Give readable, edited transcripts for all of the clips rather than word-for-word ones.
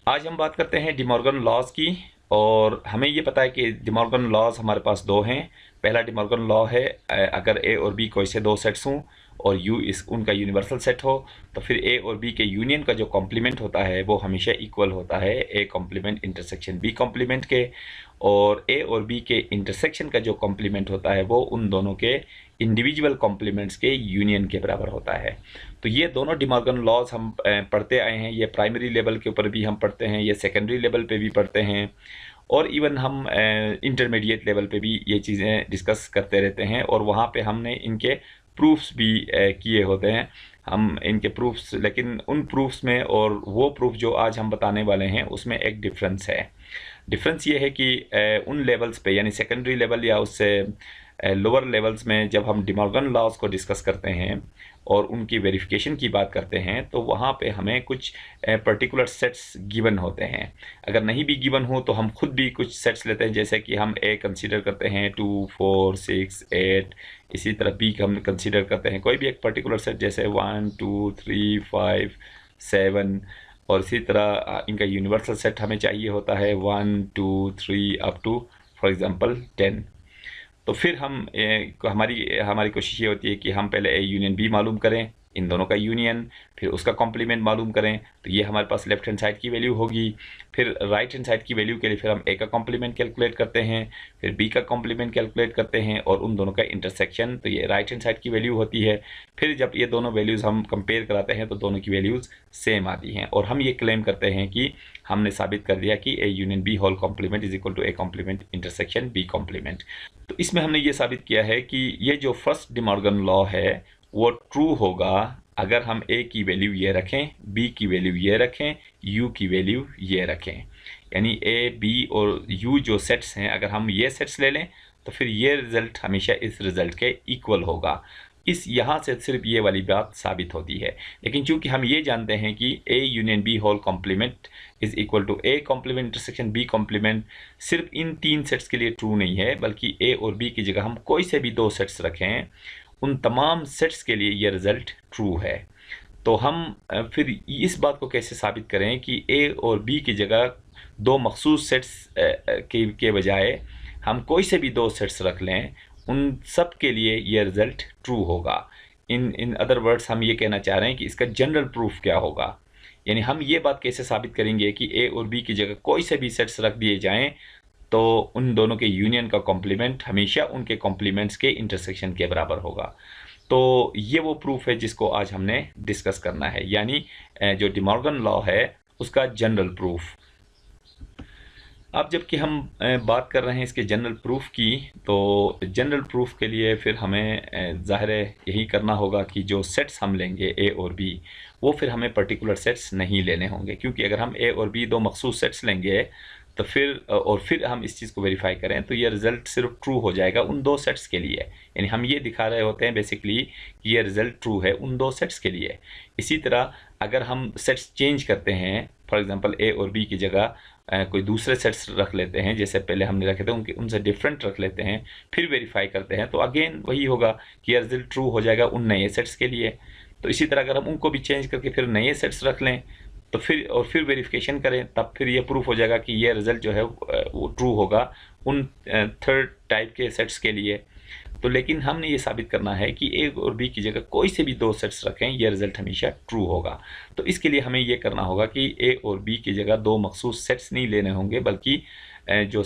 आज हम बात करते हैं डिमॉर्गन लॉज की। और हमें ये पता है कि डिमॉर्गन लॉज हमारे पास दो हैं। पहला डिमॉर्गन लॉ है, अगर ए और बी कोई से दो सेट्स हों और यू इस उनका यूनिवर्सल सेट हो, तो फिर ए और बी के यूनियन का जो कॉम्प्लीमेंट होता है वो हमेशा इक्वल होता है A complement intersection B complement के। और ए और बी के इंटरसेक्शन का जो कॉम्प्लीमेंट होता है वो उन दोनों के इंडिविजुअल कॉम्प्लीमेंट्स के यूनियन के बराबर होता है। तो ये दोनों डिमॉर्गन लॉज हम पढ़ते आए हैं। ये प्राइमरी लेवल के ऊपर भी हम पढ़ते हैं, ये सेकेंडरी लेवल पे भी पढ़ते हैं, और इवन हम इंटरमीडिएट लेवल पे भी ये चीज़ें डिस्कस करते रहते हैं। और वहाँ पे हमने इनके प्रूफ्स भी किए होते हैं। हम इनके प्रूफ्स, लेकिन उन प्रूफ्स में और वो प्रूफ जो आज हम बताने वाले हैं उसमें एक डिफरेंस है। डिफरेंस ये है कि उन लेवल्स पे, यानी सेकेंडरी लेवल या उससे लोअर लेवल्स में, जब हम डिमॉर्गन लॉज को डिस्कस करते हैं और उनकी वेरिफिकेशन की बात करते हैं, तो वहाँ पे हमें कुछ पर्टिकुलर सेट्स गिवन होते हैं। अगर नहीं भी गिवन हो तो हम खुद भी कुछ सेट्स लेते हैं, जैसे कि हम ए कंसीडर करते हैं 2 4 6 8। इसी तरह बी हम कंसीडर करते हैं कोई भी एक पर्टिकुलर सेट, जैसे 1 2 3 5 7। और इसी तरह इनका यूनिवर्सल सेट हमें चाहिए होता है 1 2 3 अप टू फॉर एग्जांपल 10। तो फिर हम हमारी हमारी कोशिश ये होती है कि हम पहले ए यूनियन बी मालूम करें, इन दोनों का यूनियन, फिर उसका कॉम्प्लीमेंट मालूम करें। तो ये हमारे पास लेफ्ट हैंड साइड की वैल्यू होगी। फिर राइट हैंड साइड की वैल्यू के लिए फिर हम ए का कॉम्प्लीमेंट कैलकुलेट करते हैं, फिर बी का कॉम्प्लीमेंट कैलकुलेट करते हैं, और उन दोनों का इंटरसेक्शन, तो ये राइट हैंड साइड की वैल्यू होती है। फिर जब ये दोनों वैल्यूज़ हम कंपेयर कराते हैं तो दोनों की वैल्यूज़ सेम आती हैं, और हम ये क्लेम करते हैं कि हमने साबित कर दिया कि A union B whole complement is equal to A complement intersection B complement. तो इसमें हमने ये साबित किया है कि ये जो फर्स्ट डिमॉर्गन लॉ है वो ट्रू होगा अगर हम ए की वैल्यू ये रखें, बी की वैल्यू ये रखें, यू की वैल्यू ये रखें। यानी ए बी और यू जो सेट्स हैं, अगर हम ये सेट्स ले लें तो फिर ये रिजल्ट हमेशा इस रिजल्ट के इक्वल होगा। इस यहाँ से सिर्फ ये वाली बात साबित होती है। लेकिन चूंकि हम ये जानते हैं कि A union B whole complement is equal to A complement intersection B complement सिर्फ इन तीन सेट्स के लिए ट्रू नहीं है, बल्कि ए और बी की जगह हम कोई से भी दो सेट्स रखें, उन तमाम सेट्स के लिए ये रिजल्ट ट्रू है। तो हम फिर इस बात को कैसे साबित करें कि ए और बी की जगह दो मखसूस सेट्स के बजाय हम कोई से भी दो सेट्स रख लें, उन सब के लिए ये रिजल्ट ट्रू होगा। इन अदर वर्ड्स हम ये कहना चाह रहे हैं कि इसका जनरल प्रूफ क्या होगा। यानी हम ये बात कैसे साबित करेंगे कि ए और बी की जगह कोई से भी सेट्स रख दिए जाएं तो उन दोनों के यूनियन का कॉम्प्लीमेंट हमेशा उनके कॉम्प्लीमेंट्स के इंटरसेक्शन के बराबर होगा। तो ये वो प्रूफ है जिसको आज हमने डिस्कस करना है, यानी जो डिमॉर्गन लॉ है उसका जनरल प्रूफ। अब जबकि हम बात कर रहे हैं इसके जनरल प्रूफ की, तो जनरल प्रूफ के लिए फिर हमें ज़ाहिर है यही करना होगा कि जो सेट्स हम लेंगे ए और बी, वो फिर हमें पर्टिकुलर सेट्स नहीं लेने होंगे, क्योंकि अगर हम ए और बी दो मखसूस सेट्स लेंगे तो फिर हम इस चीज़ को वेरीफाई करें तो ये रिज़ल्ट सिर्फ ट्रू हो जाएगा उन दो सेट्स के लिए। यानी हम ये दिखा रहे होते हैं बेसिकली कि ये रिज़ल्ट ट्रू है उन दो सेट्स के लिए। इसी तरह अगर हम सेट्स चेंज करते हैं, फॉर एग्जांपल ए और बी की जगह कोई दूसरे सेट्स रख लेते हैं, जैसे पहले हमने रखे थे उनसे डिफरेंट रख लेते हैं, फिर वेरीफाई करते हैं, तो अगेन वही होगा कि यह रिजल्ट ट्रू हो जाएगा उन नए सेट्स के लिए। तो इसी तरह अगर हम उनको भी चेंज करके फिर नए सेट्स रख लें तो फिर वेरिफिकेशन करें, तब फिर ये प्रूफ हो जाएगा कि ये रिजल्ट जो है वो ट्रू होगा उन थर्ड टाइप के सेट्स के लिए। तो लेकिन हमने ये साबित करना है कि ए और बी की जगह कोई से भी दो सेट्स रखें, यह रिजल्ट हमेशा ट्रू होगा। तो इसके लिए हमें ये करना होगा कि ए और बी की जगह दो मखसूस सेट्स नहीं लेने होंगे, बल्कि जो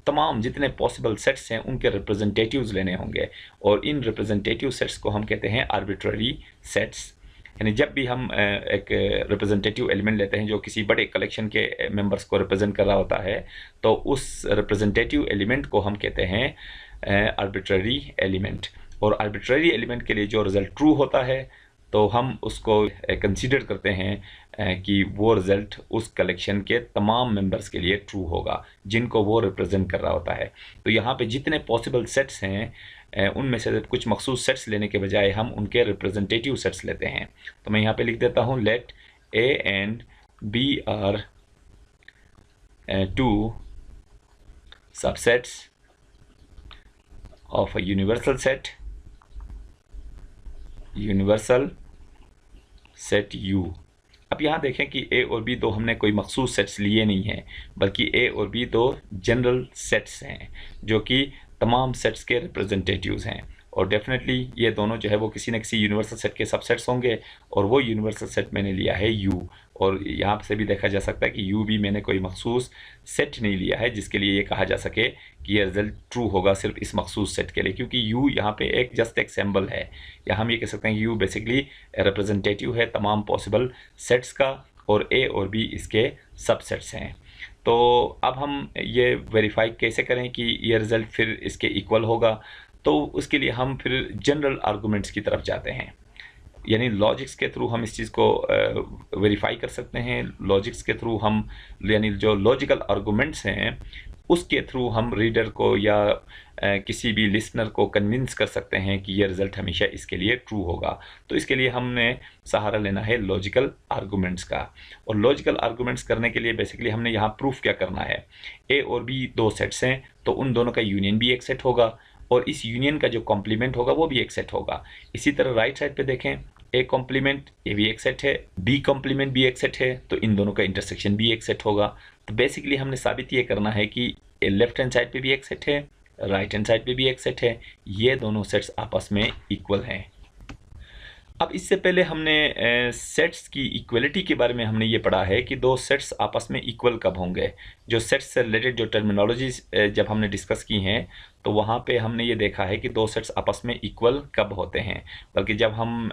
तमाम जितने पॉसिबल सेट्स हैं उनके रिप्रेजेंटेटिव्स लेने होंगे। और इन रिप्रेजेंटेटिव सेट्स को हम कहते हैं आर्बिट्ररी सेट्स। यानी जब भी हम एक रिप्रेजेंटेटिव एलिमेंट लेते हैं जो किसी बड़े कलेक्शन के मेंबर्स को रिप्रेजेंट कर रहा होता है, तो उस रिप्रेजेंटेटिव एलिमेंट को हम कहते हैं आर्बिट्ररी एलिमेंट। और आर्बिट्ररी एलिमेंट के लिए जो रिज़ल्ट ट्रू होता है तो हम उसको कंसीडर करते हैं कि वो रिज़ल्ट उस कलेक्शन के तमाम मेंबर्स के लिए ट्रू होगा जिनको वो रिप्रेजेंट कर रहा होता है। तो यहाँ पे जितने पॉसिबल सेट्स हैं उनमें से कुछ मखसूस सेट्स लेने के बजाय हम उनके रिप्रेजेंटेटिव सेट्स लेते हैं। तो मैं यहाँ पे लिख देता हूँ, let A and B are two subsets of a universal set U, अब यहाँ देखें कि ए और बी दो हमने कोई मखसूस सेट्स लिए नहीं हैं, बल्कि ए और बी दो जनरल सेट्स हैं जो कि तमाम सेट्स के रिप्रेजेंटेटिव्स हैं। और डेफिनेटली ये दोनों जो है वो किसी न किसी यूनिवर्सल सेट के सबसेट्स होंगे, और वो यूनिवर्सल सेट मैंने लिया है यू। और यहाँ से भी देखा जा सकता है कि यू भी मैंने कोई मखसूस सेट नहीं लिया है जिसके लिए ये कहा जा सके कि ये रिजल्ट ट्रू होगा सिर्फ इस मखसूस सेट के लिए, क्योंकि यू यहाँ पे एक जस्ट एक सिंबल है, या हम ये कह सकते हैं कि यू बेसिकली रिप्रेजेंटेटिव है तमाम पॉसिबल सेट्स का, और ए और बी इसके सबसेट्स हैं। तो अब हम ये वेरीफाई कैसे करें कि ये रिज़ल्ट फिर इसके इक्वल होगा? तो उसके लिए हम फिर जनरल आर्गूमेंट्स की तरफ जाते हैं, यानी लॉजिक्स के थ्रू हम इस चीज़ को वेरीफाई कर सकते हैं। लॉजिक्स के थ्रू हम, यानी जो लॉजिकल आर्गूमेंट्स हैं उसके थ्रू हम रीडर को या किसी भी लिसनर को कन्विंस कर सकते हैं कि ये रिज़ल्ट हमेशा इसके लिए ट्रू होगा। तो इसके लिए हमने सहारा लेना है लॉजिकल आर्गूमेंट्स का। और लॉजिकल आर्गूमेंट्स करने के लिए बेसिकली हमने यहाँ प्रूफ क्या करना है, ए और बी दो सेट्स हैं तो उन दोनों का यूनियन भी एक सेट होगा, और इस यूनियन का जो कॉम्प्लीमेंट होगा वो भी एक सेट होगा। इसी तरह राइट साइड पे देखें, ए कॉम्प्लीमेंट ये भी एक सेट है, बी कॉम्प्लीमेंट भी एक सेट है, तो इन दोनों का इंटरसेक्शन भी एक सेट होगा। तो बेसिकली हमने साबित ये करना है कि लेफ्ट हैंड साइड पे भी एक सेट है, राइट हैंड साइड पे भी एक सेट है, ये दोनों सेट्स आपस में इक्वल हैं। अब इससे पहले हमने सेट्स की इक्वलिटी के बारे में हमने ये पढ़ा है कि दो सेट्स आपस में इक्वल कब होंगे। जो सेट्स से रिलेटेड जो टर्मिनोलॉजीज जब हमने डिस्कस की हैं तो वहाँ पे हमने ये देखा है कि दो सेट्स आपस में इक्वल कब होते हैं। बल्कि जब हम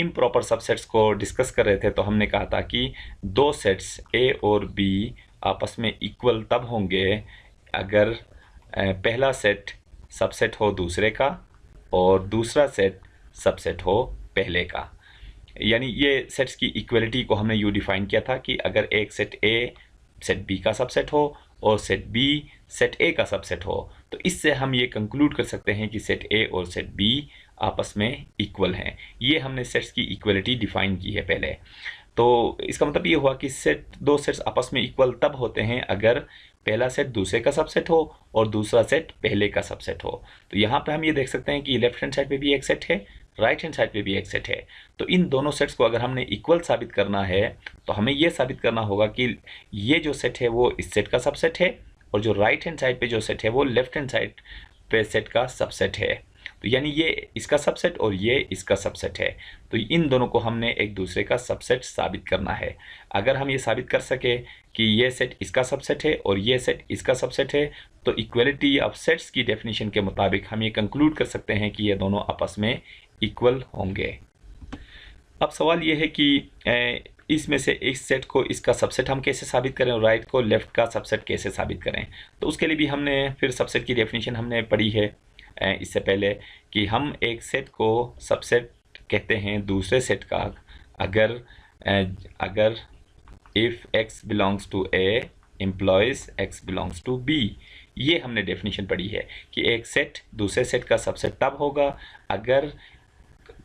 इम्प्रॉपर सबसेट्स को डिस्कस कर रहे थे तो हमने कहा था कि दो सेट्स ए और बी आपस में इक्वल तब होंगे अगर पहला सेट सबसेट हो दूसरे का और दूसरा सेट सबसेट हो पहले का। यानी ये सेट्स की इक्वलिटी को हमने यूँ डिफाइन किया था कि अगर एक सेट ए सेट बी का सबसेट हो और सेट बी सेट ए का सबसेट हो, तो इससे हम ये कंक्लूड कर सकते हैं कि सेट ए और सेट बी आपस में इक्वल हैं। ये हमने सेट्स की इक्वलिटी डिफाइन की है पहले। तो इसका मतलब ये हुआ कि दो सेट्स आपस में इक्वल तब होते हैं अगर पहला सेट दूसरे का सबसेट हो और दूसरा सेट पहले का सबसेट हो। तो यहाँ पे हम ये देख सकते हैं कि लेफ्ट हैंड साइड पे भी एक सेट है, राइट हैंड साइड पे भी एक सेट है। तो इन दोनों सेट्स को अगर हमने इक्वल साबित करना है तो हमें ये साबित करना होगा कि ये जो सेट है वो इस सेट का सबसेट है, और जो राइट हैंड साइड पे जो सेट है वो लेफ्ट हैंड साइड पे सेट का सबसेट है। तो यानी ये इसका सबसेट और ये इसका सबसेट है। तो इन दोनों को हमने एक दूसरे का सबसेट साबित करना है। अगर हम ये साबित कर सके कि ये सेट इसका सबसेट है और ये सेट इसका सबसेट है, तो इक्वलिटी ऑफ सेट्स की डेफिनेशन के मुताबिक हम ये कंक्लूड कर सकते हैं कि ये दोनों आपस में इक्वल होंगे। अब सवाल ये है कि इसमें से इस सेट को इसका सबसेट हम कैसे साबित करें और राइट को लेफ्ट का सबसेट कैसे साबित करें। तो उसके लिए भी हमने फिर सबसेट की डेफिनेशन हमने पढ़ी है इससे पहले कि हम एक सेट को सबसेट कहते हैं दूसरे सेट का अगर if x belongs to a implies x belongs to b। ये हमने डेफिनेशन पढ़ी है कि एक सेट दूसरे सेट का सबसेट तब होगा अगर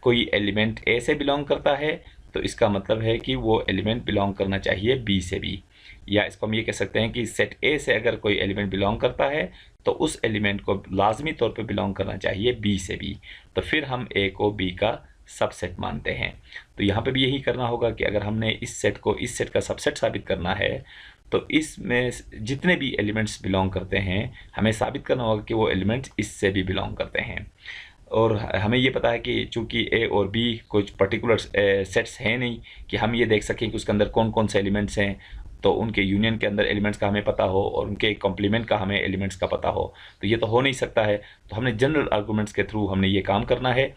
कोई एलिमेंट a से बिलोंग करता है, तो इसका मतलब है कि वो एलिमेंट बिलोंग करना चाहिए b से भी। या इसको हम ये कह सकते हैं कि सेट A से अगर कोई एलिमेंट बिलोंग करता है तो उस एलिमेंट को लाजमी तौर पे बिलोंग करना चाहिए B से भी। तो फिर हम A को B का सबसेट मानते हैं। तो यहाँ पे भी यही करना होगा कि अगर हमने इस सेट को इस सेट का सबसेट साबित करना है तो इसमें जितने भी एलिमेंट्स बिलोंग करते हैं हमें साबित करना होगा कि वो एलिमेंट्स इससे भी बिलोंग करते हैं। और हमें ये पता है कि चूंकि ए और बी कुछ पर्टिकुलर सेट्स हैं नहीं कि हम ये देख सकें कि उसके अंदर कौन कौन से एलिमेंट्स हैं, तो उनके यूनियन के अंदर एलिमेंट्स का हमें पता हो और उनके कॉम्प्लीमेंट का हमें एलिमेंट्स का पता हो, तो ये तो हो नहीं सकता है। तो हमने जनरल आर्गूमेंट्स के थ्रू हमने ये काम करना है।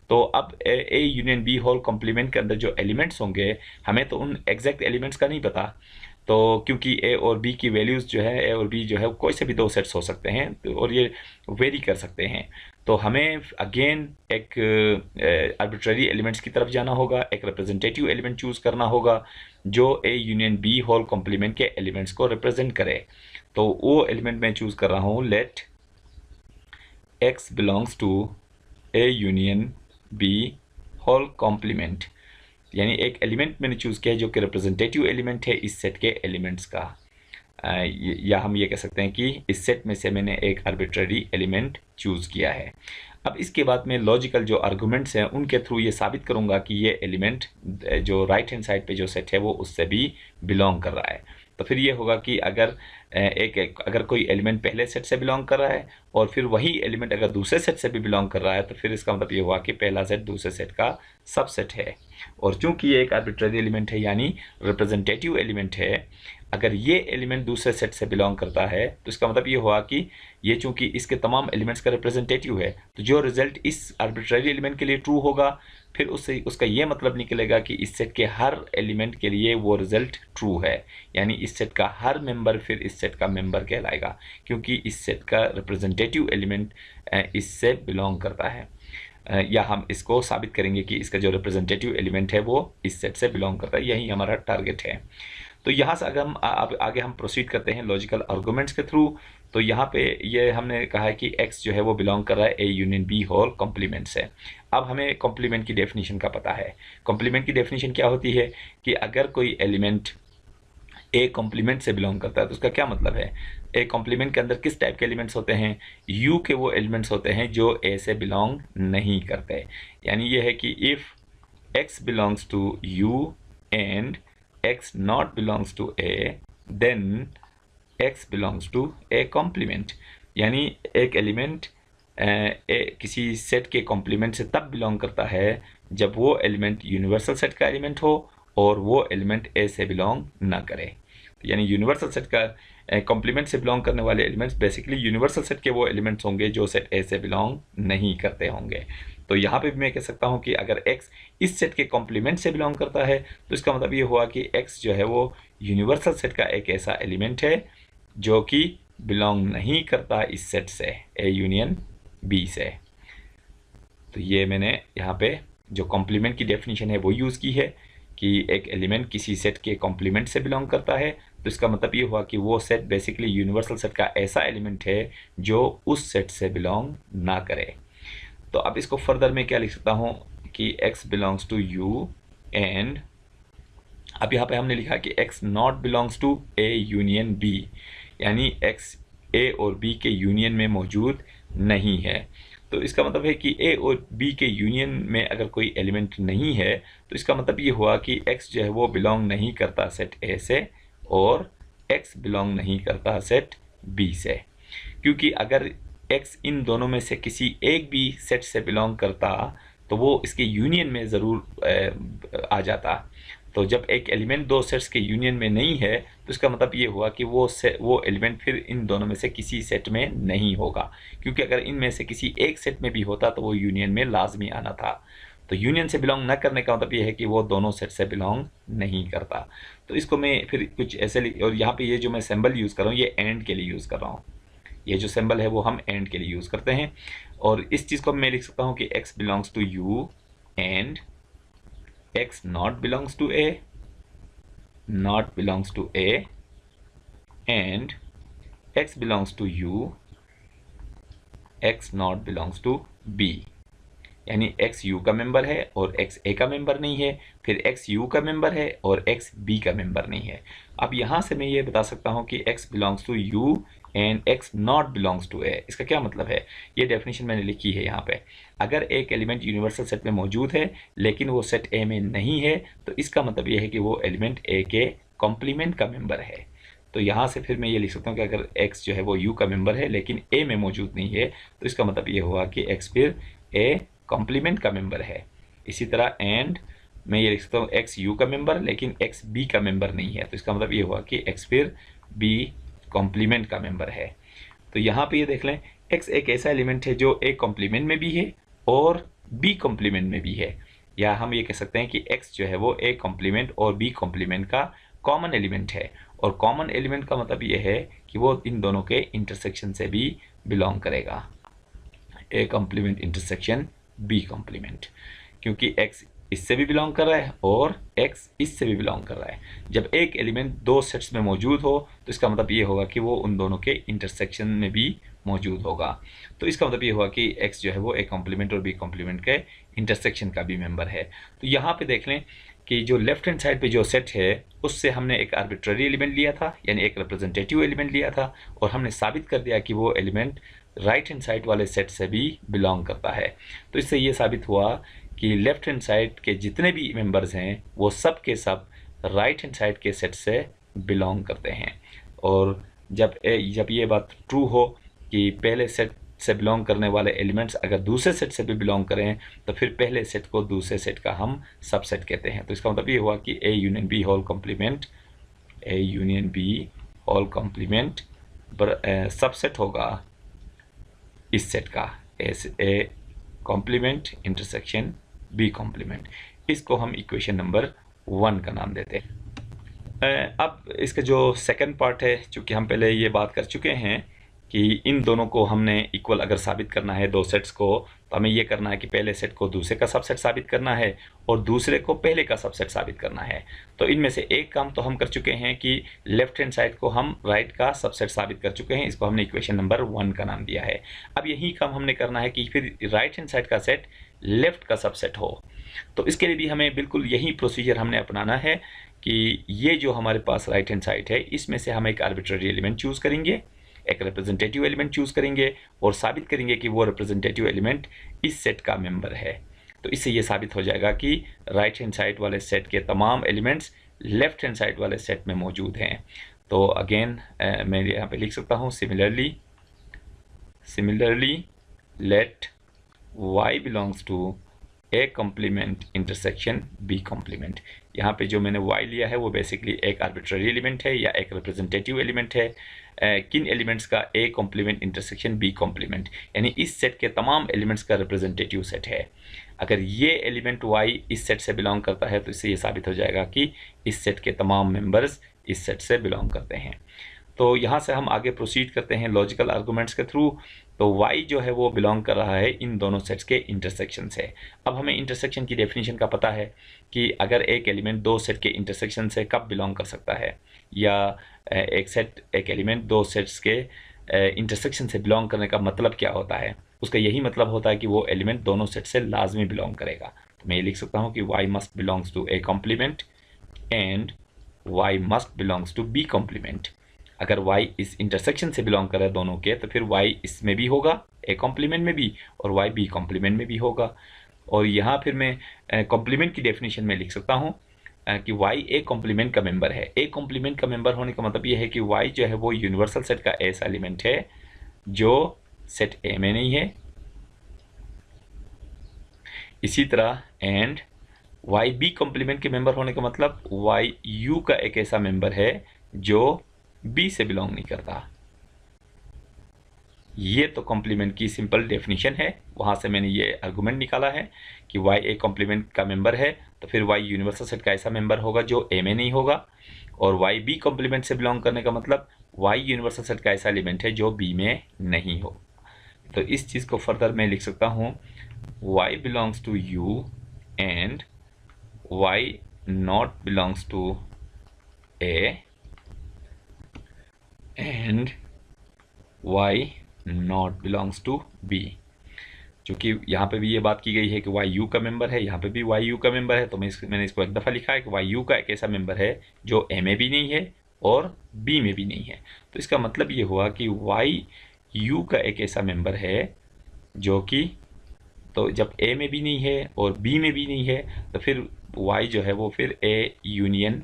तो अब A union B whole complement के अंदर जो एलिमेंट्स होंगे हमें तो उन एग्जैक्ट एलिमेंट्स का नहीं पता, तो क्योंकि ए और बी की वैल्यूज़ जो है ए और बी जो है कोई से भी दो सेट्स हो सकते हैं और ये वेरी कर सकते हैं। तो हमें अगेन एक आर्बिट्ररी एलिमेंट्स की तरफ जाना होगा, एक रिप्रेजेंटेटिव एलिमेंट चूज़ करना होगा जो A union B whole complement के एलिमेंट्स को रिप्रेजेंट करे। तो वो एलिमेंट मैं चूज़ कर रहा हूँ, let x belongs to A union B whole complement. यानी एक एलिमेंट मैंने चूज़ किया है जो कि रिप्रेजेंटेटिव एलिमेंट है इस सेट के एलिमेंट्स का। या हम ये कह सकते हैं कि इस सेट में से मैंने एक आर्बिट्ररी एलिमेंट चूज़ किया है। अब इसके बाद में लॉजिकल जो आर्गुमेंट्स हैं उनके थ्रू ये साबित करूंगा कि ये एलिमेंट जो राइट हैंड साइड पे जो सेट है वो उससे भी बिलोंग कर रहा है। तो फिर ये होगा कि अगर कोई एलिमेंट पहले सेट से बिलोंग कर रहा है और फिर वही एलिमेंट अगर दूसरे सेट से भी बिलोंग कर रहा है तो फिर इसका मतलब ये हुआ कि पहला सेट दूसरे सेट का सबसेट है। और चूंकि ये एक आर्बिट्ररी एलिमेंट है यानी रिप्रेजेंटेटिव एलिमेंट है, अगर ये एलिमेंट दूसरे सेट से बिलोंग करता है तो इसका मतलब ये हुआ कि ये चूंकि इसके तमाम एलिमेंट्स का रिप्रेजेंटेटिव है तो जो रिजल्ट इस आर्बिट्ररी एलिमेंट के लिए ट्रू होगा फिर उससे उसका ये मतलब निकलेगा कि इस सेट के हर एलिमेंट के लिए वो रिजल्ट ट्रू है, यानी इस सेट का हर मेंबर फिर इस सेट का मेंबर कहलाएगा क्योंकि इस सेट का रिप्रेजेंटेटिव एलिमेंट इससे बिलोंग करता है। या हम इसको साबित करेंगे कि इसका जो रिप्रेजेंटेटिव एलिमेंट है वो इस सेट से बिलोंग करता है, यही हमारा टारगेट है। तो यहाँ से अगर हम आगे हम प्रोसीड करते हैं लॉजिकल आर्गुमेंट्स के थ्रू, तो यहाँ पे ये हमने कहा है कि x जो है वो बिलोंग कर रहा है A union B whole complement से। अब हमें कॉम्प्लीमेंट की डेफिनेशन का पता है। कॉम्प्लीमेंट की डेफिनेशन क्या होती है कि अगर कोई एलिमेंट ए कॉम्प्लीमेंट से बिलोंग करता है तो उसका क्या मतलब है। ए कॉम्प्लीमेंट के अंदर किस टाइप के एलिमेंट्स होते हैं, यू के वो एलिमेंट्स होते हैं जो ए से बिलोंग नहीं करते। यानी ये है कि if x belongs to u and x not belongs to a, then x belongs to a complement। यानी एक एलिमेंट किसी सेट के कॉम्प्लीमेंट से तब बिलोंग करता है जब वो एलिमेंट यूनिवर्सल सेट का एलिमेंट हो और वो एलिमेंट ए से बिलोंग ना करे। यानी यूनिवर्सल सेट का कॉम्प्लीमेंट से बिलोंग करने वाले एलिमेंट्स बेसिकली यूनिवर्सल सेट के वो एलिमेंट्स होंगे जो सेट ए से बिलोंग नहीं करते होंगे। तो यहाँ पे भी मैं कह सकता हूँ कि अगर x इस सेट के कॉम्प्लीमेंट से बिलोंग करता है तो इसका मतलब ये हुआ कि x जो है वो यूनिवर्सल सेट का एक ऐसा एलिमेंट है जो कि बिलोंग नहीं करता इस सेट से ए यूनियन बी से। तो ये मैंने यहाँ पे जो कॉम्प्लीमेंट की डेफिनेशन है वो यूज़ की है कि एक एलिमेंट किसी सेट के कॉम्प्लीमेंट से बिलोंग करता है तो इसका मतलब ये हुआ कि वो सेट बेसिकली यूनिवर्सल सेट का ऐसा एलिमेंट है जो उस सेट से बिलोंग ना करे। तो अब इसको फर्दर में क्या लिख सकता हूँ कि x belongs to u and अब यहाँ पे हमने लिखा कि x not belongs to a union b, यानी x a और b के यूनियन में मौजूद नहीं है। तो इसका मतलब है कि a और b के यूनियन में अगर कोई एलिमेंट नहीं है तो इसका मतलब ये हुआ कि x जो है वो बिलोंग नहीं करता सेट a से और x बिलोंग नहीं करता सेट b से, क्योंकि अगर x इन दोनों में से किसी एक भी सेट से बिलोंग करता तो वो इसके यूनियन में ज़रूर आ जाता। तो जब एक एलिमेंट दो सेट्स के यूनियन में नहीं है तो इसका मतलब ये हुआ कि वो एलिमेंट फिर इन दोनों में से किसी सेट में नहीं होगा, क्योंकि अगर इनमें से किसी एक सेट में भी होता तो वो यूनियन में लाजमी आना था। तो यूनियन से बिलोंग न करने का मतलब ये है कि वो दोनों सेट से बिलोंग नहीं करता। तो इसको मैं फिर कुछ ऐसे और यहाँ पे ये जो मैं सिंबल यूज़ कर रहा हूँ ये एंड के लिए यूज़ कर रहा हूँ। ये जो सिंबल है वो हम एंड के लिए यूज़ करते हैं और इस चीज़ को मैं लिख सकता हूँ कि x belongs to u and x not belongs to a, not belongs to a and x belongs to u, x not belongs to b। यानी x u का मेंबर है और x a का मेंबर नहीं है, फिर x u का member है और x b का मेंबर नहीं है। अब यहाँ से मैं ये बता सकता हूँ कि x belongs to u and x not belongs to a। इसका क्या मतलब है, ये डेफिनेशन मैंने लिखी है यहाँ पे। अगर एक एलिमेंट यूनिवर्सल सेट में मौजूद है लेकिन वो सेट a में नहीं है तो इसका मतलब ये है कि वो एलिमेंट a के कॉम्प्लीमेंट का मेंबर है। तो यहाँ से फिर मैं ये लिख सकता हूँ कि अगर x जो है वो u का मेंबर है लेकिन a में मौजूद नहीं है तो इसका मतलब ये हुआ कि x फिर a कॉम्प्लीमेंट का मेंबर है। इसी तरह एंड मैं ये लिख सकता हूँ x u का मेंबर लेकिन x b का मेंबर नहीं है, तो इसका मतलब ये हुआ कि x फिर b कॉम्प्लीमेंट का मेंबर है। तो यहाँ पे ये देख लें x एक ऐसा एलिमेंट है जो a कॉम्प्लीमेंट में भी है और b कॉम्प्लीमेंट में भी है, या हम ये कह सकते हैं कि x जो है वो a कॉम्प्लीमेंट और b कॉम्प्लीमेंट का कॉमन एलिमेंट है। और कॉमन एलिमेंट का मतलब ये है कि वो इन दोनों के इंटरसेक्शन से भी बिलोंग करेगा, a complement intersection b complement, क्योंकि x इससे भी बिलोंग कर रहा है और x इससे भी बिलोंग कर रहा है। जब एक एलिमेंट दो सेट्स में मौजूद हो तो इसका मतलब ये होगा कि वो उन दोनों के इंटरसेक्शन में भी मौजूद होगा। तो इसका मतलब ये हुआ कि x जो है वो a कॉम्प्लीमेंट और b कॉम्प्लीमेंट के इंटरसेक्शन का भी मेंबर है। तो यहाँ पे देख लें कि जो लेफ्ट हैंड साइड पे जो सेट है उससे हमने एक आर्बिट्ररी एलिमेंट लिया था, यानी एक रिप्रेजेंटेटिव एलिमेंट लिया था, और हमने साबित कर दिया कि वो एलिमेंट राइट हैंड साइड वाले सेट से भी बिलोंग करता है। तो इससे ये साबित हुआ कि लेफ्ट हैंड साइड के जितने भी मेंबर्स हैं वो सब के सब राइट हैंड साइड के सेट से बिलोंग करते हैं। और जब ये बात ट्रू हो कि पहले सेट से बिलोंग करने वाले एलिमेंट्स अगर दूसरे सेट से भी बिलोंग करें तो फिर पहले सेट को दूसरे सेट का हम सबसेट कहते हैं। तो इसका मतलब ये हुआ कि A union B whole complement, A union B whole complement subset होगा इस सेट का, A complement intersection B complement. इसको हम इक्वेशन नंबर 1 का नाम देते हैं। अब इसका जो सेकंड पार्ट है, चूँकि हम पहले ये बात कर चुके हैं कि इन दोनों को हमने इक्वल अगर साबित करना है दो सेट्स को, तो हमें ये करना है कि पहले सेट को दूसरे का सबसेट साबित करना है और दूसरे को पहले का सबसेट साबित करना है। तो इनमें से एक काम तो हम कर चुके हैं कि लेफ्ट हैंड साइड को हम राइट का सबसेट साबित कर चुके हैं, इसको हमने इक्वेशन नंबर 1 का नाम दिया है। अब यही काम हमने करना है कि फिर राइट हैंड साइड का सेट लेफ्ट का सबसेट हो। तो इसके लिए भी हमें बिल्कुल यही प्रोसीजर हमने अपनाना है कि ये जो हमारे पास राइट हैंड साइड है इसमें से हम एक आर्बिट्ररी एलिमेंट चूज़ करेंगे, एक रिप्रेजेंटेटिव एलिमेंट चूज़ करेंगे और साबित करेंगे कि वो रिप्रेजेंटेटिव एलिमेंट इस सेट का मेंबर है। तो इससे ये साबित हो जाएगा कि राइट हैंड साइड वाले सेट के तमाम एलिमेंट्स लेफ्ट हैंड साइड वाले सेट में मौजूद हैं। तो अगेन मैं यहाँ पे लिख सकता हूँ similarly let y belongs to A complement intersection B complement. यहाँ पे जो मैंने y लिया है वो बेसिकली एक आर्बिट्ररी एलिमेंट है या एक रिप्रेजेंटेटिव एलिमेंट है। किन एलिमेंट्स का? A complement intersection B complement, यानी इस सेट के तमाम एलिमेंट्स का रिप्रेजेंटेटिव सेट है। अगर ये एलिमेंट y इस सेट से बिलोंग करता है तो इससे ये साबित हो जाएगा कि इस सेट के तमाम मेंबर्स इस सेट से बिलोंग करते हैं। तो यहाँ से हम आगे प्रोसीड करते हैं लॉजिकल आर्गूमेंट्स के थ्रू। तो y जो है वो बिलोंग कर रहा है इन दोनों सेट्स के इंटरसेक्शन से। अब हमें इंटरसेक्शन की डेफिनेशन का पता है कि अगर एक एलिमेंट दो सेट के इंटरसेक्शन से कब बिलोंग कर सकता है, या एक एलिमेंट दो सेट्स के इंटरसेक्शन से बिलोंग करने का मतलब क्या होता है। उसका यही मतलब होता है कि वो एलिमेंट दोनों सेट से लाजमी बिलोंग करेगा। तो मैं ये लिख सकता हूँ कि y must belongs to A complement and y must belongs to B complement. अगर y इस इंटरसेक्शन से बिलोंग कर रहा है दोनों के, तो फिर y इसमें भी होगा ए कॉम्प्लीमेंट में भी और y बी कॉम्प्लीमेंट में भी होगा। और यहाँ फिर मैं कॉम्प्लीमेंट की डेफिनेशन में लिख सकता हूँ कि y ए कॉम्प्लीमेंट का मेंबर है। ए कॉम्प्लीमेंट का मेंबर होने का मतलब ये है कि y जो है वो यूनिवर्सल सेट का ऐसा एलिमेंट है जो सेट ए में नहीं है। इसी तरह एंड y बी कॉम्प्लीमेंट के मेंबर होने का मतलब y u का एक ऐसा मेंबर है जो बी से बिलोंग नहीं करता। ये तो कॉम्प्लीमेंट की सिंपल डेफिनेशन है, वहाँ से मैंने ये आर्गूमेंट निकाला है कि y ए कॉम्प्लीमेंट का मेंबर है तो फिर y यूनिवर्सल सेट का ऐसा मेंबर होगा जो ए में नहीं होगा। और y बी कॉम्प्लीमेंट से बिलोंग करने का मतलब y यूनिवर्सल सेट का ऐसा एलिमेंट है जो बी में नहीं हो। तो इस चीज़ को फर्दर मैं लिख सकता हूँ y belongs to u and y not belongs to A and y not belongs to b। क्योंकि यहाँ पे भी ये बात की गई है कि y u का मेंबर है, यहाँ पे भी y u का मेंबर है, तो मैंने इसको एक दफ़ा लिखा है कि y u का एक ऐसा मेंबर है जो a में भी नहीं है और b में भी नहीं है। तो इसका मतलब ये हुआ कि y u का एक ऐसा मेंबर है जो कि, तो जब a में भी नहीं है और b में भी नहीं है तो फिर y जो है वो फिर a यूनियन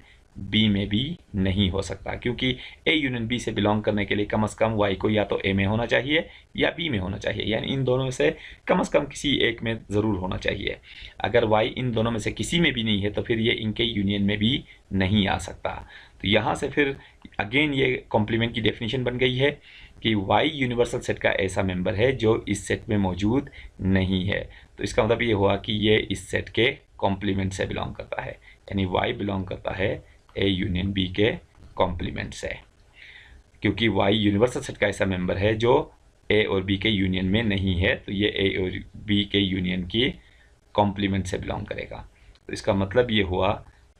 b में भी नहीं हो सकता, क्योंकि a यूनियन b से बिलोंग करने के लिए कम से कम y को या तो a में होना चाहिए या b में होना चाहिए, यानी इन दोनों में से कम किसी एक में ज़रूर होना चाहिए। अगर y इन दोनों में से किसी में भी नहीं है तो फिर ये इनके यूनियन में भी नहीं आ सकता। तो यहाँ से फिर अगेन ये कॉम्प्लीमेंट की डेफिनेशन बन गई है कि y यूनिवर्सल सेट का ऐसा मेंबर है जो इस सेट में मौजूद नहीं है। तो इसका मतलब ये हुआ कि ये इस सेट के कॉम्प्लीमेंट से बिलोंग करता है, यानी y बिलोंग करता है ए यूनियन बी के कॉम्प्लीमेंट से, क्योंकि y यूनिवर्सल सेट का ऐसा मेंबर है जो ए और बी के यूनियन में नहीं है, तो ये ए और बी के यूनियन की कॉम्प्लीमेंट से बिलोंग करेगा। तो इसका मतलब ये हुआ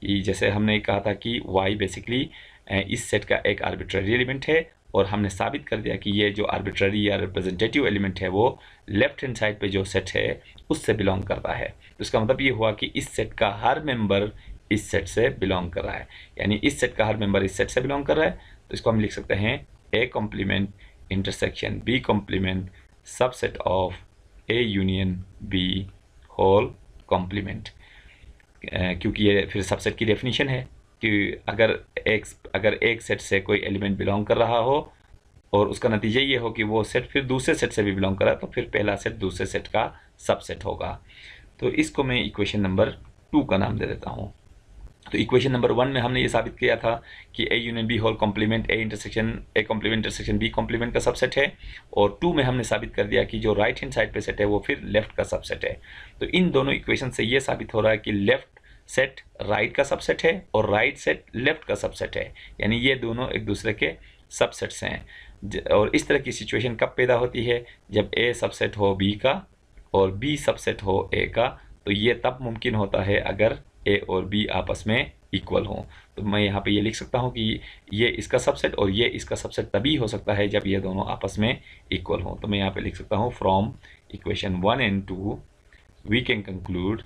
कि जैसे हमने कहा था कि y बेसिकली इस सेट का एक आर्बिट्ररी एलिमेंट है और हमने साबित कर दिया कि ये जो आर्बिट्ररी या रिप्रेजेंटेटिव एलिमेंट है वो लेफ्ट हैंड साइड पे जो सेट है उससे बिलोंग करता है। तो इसका मतलब ये हुआ कि इस सेट का हर मेंबर इस सेट से बिलोंग कर रहा है, यानी इस सेट का हर मेंबर इस सेट से बिलोंग कर रहा है, तो इसको हम लिख सकते हैं A complement intersection B complement subset of A union B whole complement. क्योंकि ये फिर सबसेट की डेफिनेशन है कि अगर एक सेट से कोई एलिमेंट बिलोंग कर रहा हो और उसका नतीजा ये हो कि वो सेट फिर दूसरे सेट से भी बिलोंग कर रहा है, तो फिर पहला सेट दूसरे सेट का सबसेट होगा। तो इसको मैं इक्वेशन नंबर 2 का नाम दे देता हूँ। तो इक्वेशन नंबर 1 में हमने ये साबित किया था कि A union B whole complement A complement intersection B complement का सबसेट है, और 2 में हमने साबित कर दिया कि जो राइट हैंड साइड पे सेट है वो फिर लेफ्ट का सबसेट है। तो इन दोनों इक्वेशन से ये साबित हो रहा है कि लेफ्ट सेट राइट का सबसेट है और राइट सेट लेफ्ट का सबसेट है, यानी ये दोनों एक दूसरे के सबसेट्स हैं। और इस तरह की सिचुएशन कब पैदा होती है, जब ए सबसेट हो बी का और बी सबसेट हो ए का। तो ये तब मुमकिन होता है अगर ए और बी आपस में इक्वल हों। तो मैं यहाँ पे ये लिख सकता हूँ कि ये इसका सबसेट और ये इसका सबसेट तभी हो सकता है जब ये दोनों आपस में इक्वल हों। तो मैं यहाँ पे लिख सकता हूँ from equation 1 and 2 we can conclude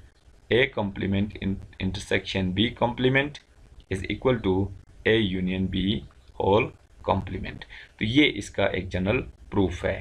A complement intersection B complement is equal to A union B whole complement. तो ये इसका एक जनरल प्रूफ है।